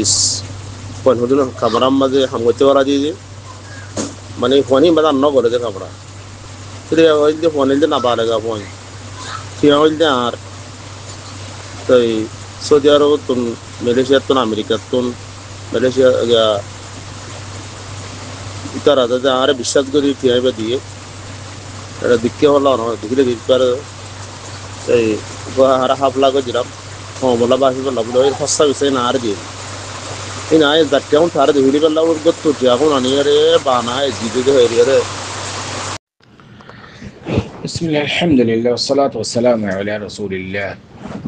is when hodun kamera maze hamgote wara di mane phone bada no gore de kamera tire oil de phone de na bale ga phone ti oil de ar tai Saudi Arab tun Malaysia tun America tun Malaysia ya itara da are বিশ্বাস করি ti aibe দিয়ে এটা দিকে হলো না দিকে দিকবার এই হারা হাফলা গো জিরাম বলা বাসি বলা বলে ওই ফসা বিষয় না আর দিয়ে এই না এর কেমন তার দিকে বলা ওর গত এখন আনিয়ারে বানায় জিদে হইরে بسم الله الحمد لله والصلاة والسلام على رسول الله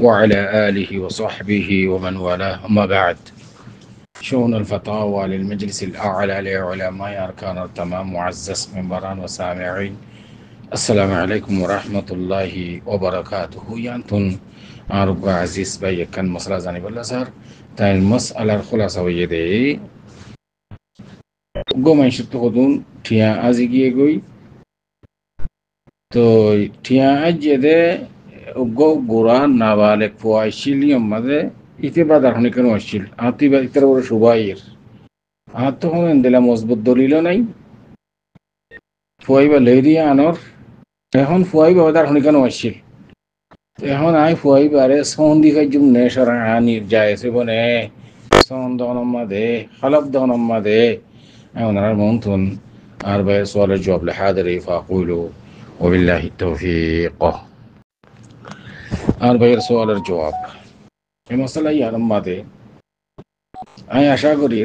وعلى آله وصحبه ومن والاه أما بعد شؤون الفتاوى للمجلس الأعلى لعلماء أركان التمام معزز منبران وسامعين السلام عليكم ورحمة الله وبركاته يانتون عرب عزيز بي كان مصر زاني بالأزهر تاين المسألة الخلاصة ويدي قوم يشتو خدون تيا أزيجي يقوي তো টিয়া আজে গো গোরান নাবালেক ফুয়াইছিল আমাদে ইতে বাদার হনে কেন আসছিল আতি বা ইতার বড় সুবাইর আর তো হন দিলা মজবুত দলিল নাই ফুয়াইবা লেরিয়া আনর এখন ফুয়াইবা বাদার হনে কেন আসছিল এখন আই ফুয়াইবারে সন্ধি কাজুম নেশর আনির যায়ছে বনে সন্দনমাদে খালাব দনমাদে এখন আর মনতুন আর ভাই সওয়াল জবাব لحاضر فاقولوا وبالله التوفيق আর ভাইয়ের সওয়ালের জবাব এই মশলা ইয়ারম মাদে আমি আশা করি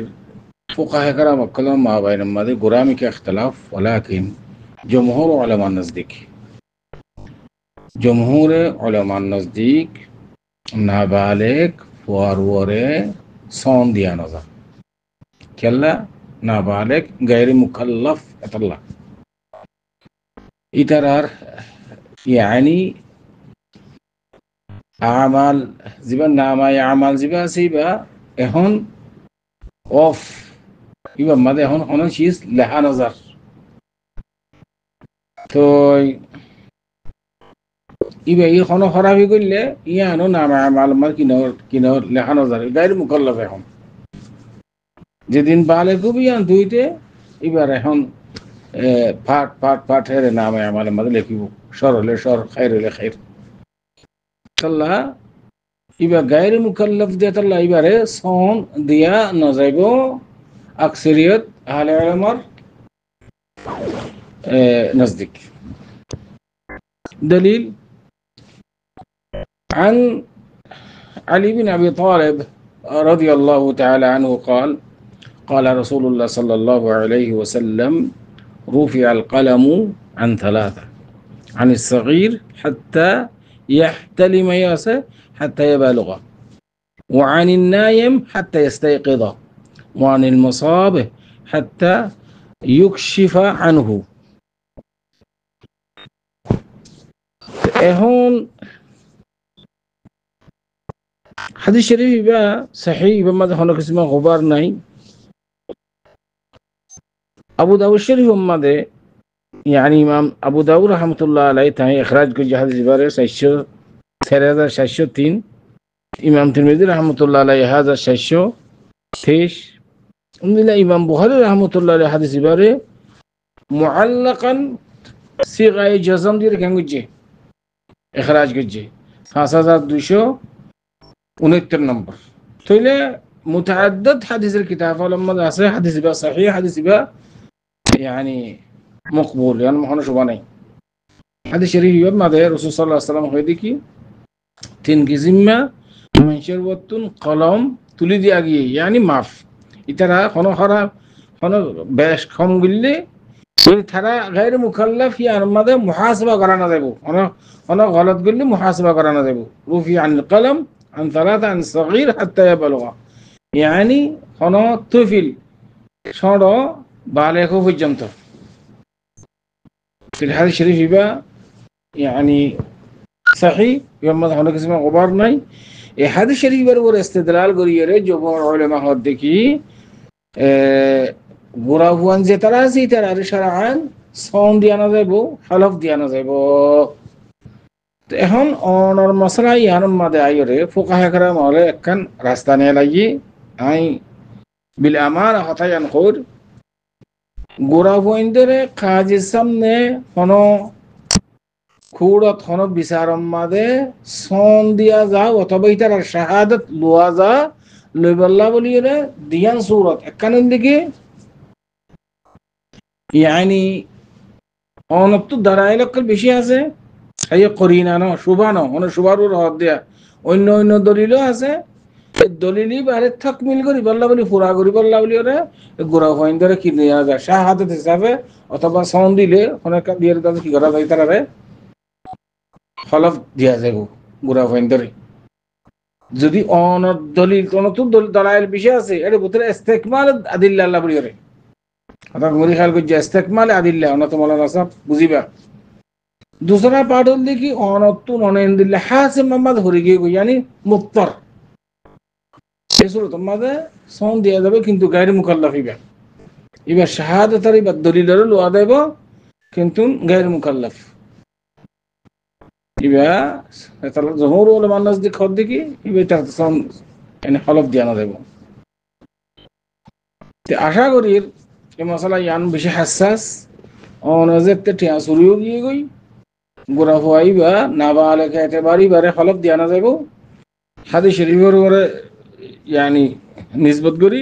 ফুকাহে کرام کلام ما بین মাদে গোরামি কে اختلاف ولكن جمهور علماء نزدیک جمهور علماء نزدیک নাবালেক ফুয়ারওয়ারে সন দিয়া নজা কেলা নাবালেক গায়র মুকাল্লাফ আতাল্লাহ ইতারার يعني أعمال زبا نامة أعمال زبا سيبا إهون أوف يبا ماذا إهون هون شيء لها نظر تو يبا يخونو خرابي يقول لي يانو نامة أعمال ما كينو لها نظر غير مكلف إهون جدين بالكو بيان دويته يبا إهون পাট হেরে নামে আমাদের মধ্যে লিখিব সর হলে সর খাইর হলে খাইর তাল্লা ইবা গায়রে মুকাল্লাফ দিয়া তাল্লা ইবারে সন দিয়া নজাইব আকসরিয়ত আহলে ইলমের নজদিক دليل عن علي بن أبي طالب رضي الله تعالى عنه قال رسول الله صلى الله عليه وسلم رفع القلم عن ثلاثة عن الصغير حتى يحتلم ياسه حتى يبلغ وعن النايم حتى يستيقظ وعن المصاب حتى يكشف عنه هون حديث شريف با صحيح بما هناك اسمه غبار ناي أبو داود الشريف ماذا يعني إمام أبو داود رحمة الله عليه تاني إخراج كل جهاد زبارة سيشو 3603 إمام ترمذي رحمة الله عليه هذا سيشو تيش أمنا إمام بخاري رحمة الله عليه حديث زبارة معلقا صيغة جزم دير كان وجه إخراج كجه 5269 نمبر تولى متعدد حديث الكتاب فلما ذا حديث با صحيح حديث با يعني مقبول يعني ما هو شباني حديث شريف يوم ما ده رسول صلى الله عليه وسلم هيدي كي تنجزمة من شربتون قلم تولي دي أجي يعني معف إترا خنا باش خم قلة ترى غير مكلف يعني ما ده محاسبة قرانا ده بو أنا غلط قلة محاسبة قرانا ده بو رفع عن القلم عن ثلاثة عن صغير حتى يبلغ يعني خنا طفل شرا بالغ في الجمتة في الحديث الشريف يبقى يعني صحيح يوم ما هناك اسمه غبار ناي الحديث الشريف يبقى استدلال قريرة جمهور علماء هدكي غرافوان زتراسي ترى شرعان صوم ديانا زيبو حلف ديانا زيبو এখন অনর মশলা ইয়ান মাদে আইরে ফুকাহে کرام হলে একখান রাস্তা নিয়ে লাগি আই বিল আমানা হতায়ান কর গোড়া পয়েন্টরে কাজের সামনে হনো খুড়ত হনো বিচারম মাদে সন দিয়া যাও অথবা ইতার শাহাদত লোয়া যা লইবাল্লা বলিয়ে দিয়ান সুরত একখানের দিকে ইয়ানি অনত্ব দাঁড়াই লক্ষের বেশি আছে এই করিনা ন শুভানো মানে শুভারুর হদ দেয়া অন্য অন্য দলিলও আছে দলিলই বারে থাক মিল করি বললা বলি ফুরা করি বললা বলি ওরা গোড়া পয়েন্ট ধরে কি নেওয়া যায় শাহাদত হিসাবে অথবা সন দিলে অনেক দিয়ে তাদের কি করা যায় তারা হলফ দিয়া যাব গোড়া পয়েন্ট ধরে যদি দলিল অনত দালাইল বিষয় আছে এটা ভিতরে ইস্তেকমাল আদিল্লা আল্লাহ বলি ওরে অর্থাৎ মরি খেয়াল করছে ইস্তেকমাল আদিল্লা অনত মৌলানা সাহেব বুঝিবা दूसरा पार्ट होती कि औनत्तु नौनेंदिल्ला हासे मोहम्मद हरिगे को यानी मुफ्तर ये सूरत मादे सोन दिया जाबे किंतु गैर मुकल्लफ इबा इबा शहादत इबा दलील लो आदेबो किंतु गैर मुकल्लफ इबा तल जमहूर उलमा नजदीक खद की इबा ता सोन यानी हलफ दिया ना देबो ते आशा करी ये मसला यान बेশি হাসাস অনজেতে টিয়া শুরু গিয়ে গই গোরা হওয়াইবা নাবালেক একেবারেই বারে হলফ দিয়া না যাবো হাদিস শরীফের উপরে ইয়ানি নিসবত করি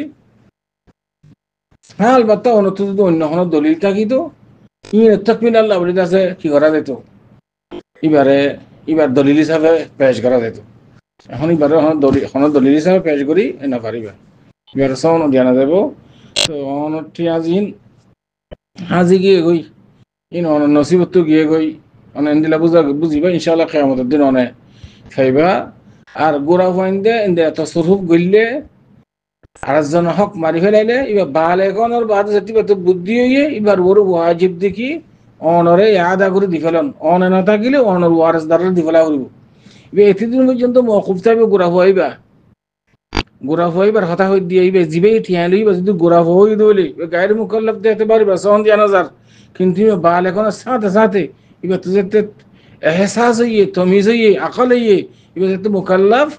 হ্যাঁ আলবাত্তা অন্য অন্য কোনো দলিল থাকিতো তাকমিল আল্লাহ বলি আছে কি করা যেত এবার দলিল হিসাবে পেশ করা যেত এখন এবারে দলিল হিসাবে পেশ করি না পারিবা এবার সন দিয়া না যাবো তো অনটি আজিন হাজি গিয়ে গই ইন অন নসিবত গিয়ে গই অনেক দিলা বুঝিবা ইনশাআল্লাহ কিয়ামতের দিন অনেক খাইবা আর গোড়া পয়েন্টে ইন্দে তসরুফ গইলে আরেকজন হক মারি ফেলাইলে এবার বালেগনের বাদ যেতিবা তো বুদ্ধি হইয়ে এবার ওর ওয়াজিব দেখি অনরে আদা করে দি ফেলন অনে না থাকিলে অনর ওয়ারেসদারের দি ফেলা করিব এবার এতদিন পর্যন্ত মওকুফ থাকবে গোড়া হইবার হতা হই দিয়ে এবার জিবে ঠিয়া লইবা যদি গোড়া হই দইলে গায়ের মুকাল্লাফ দেখতে পারবা সন দিয়া নজর কিন্তু বালেগনের সাথে সাথে এবার তুঝে এহসাস হইয়ে তমিজ হইয়ে আকল হইয়ে এবার তো মুকাল্লাফ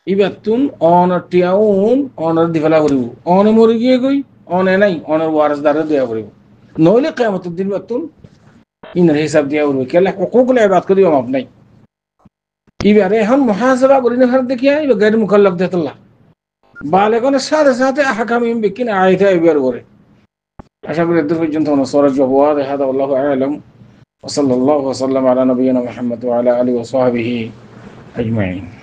এবার তুন অনটিয়াউন অনর দিফেলা করিব অনে মরে গিয়ে গই অনে নাই অনর ওয়ারসদারে দেয়া করিব নইলে কিয়ামতের দিন তুন ইনার হিসাব দিয়া করিব কেলা হুকুকুল ইবাদ করিব মাপ নাই এবার এখন মুহাসাবা করি না দেখিয়া এবার গায়ের মুকাল্লাফ দেতল্লাহ বালেগনের সাথে সাথে আহকাম বিকিন আয়াতে এবার করে আশা করি এত পর্যন্ত সরজ ওয়াদ হাদা আল্লাহু আ'লাম وصلى الله وسلم على نبينا محمد وعلى آله وصحبه أجمعين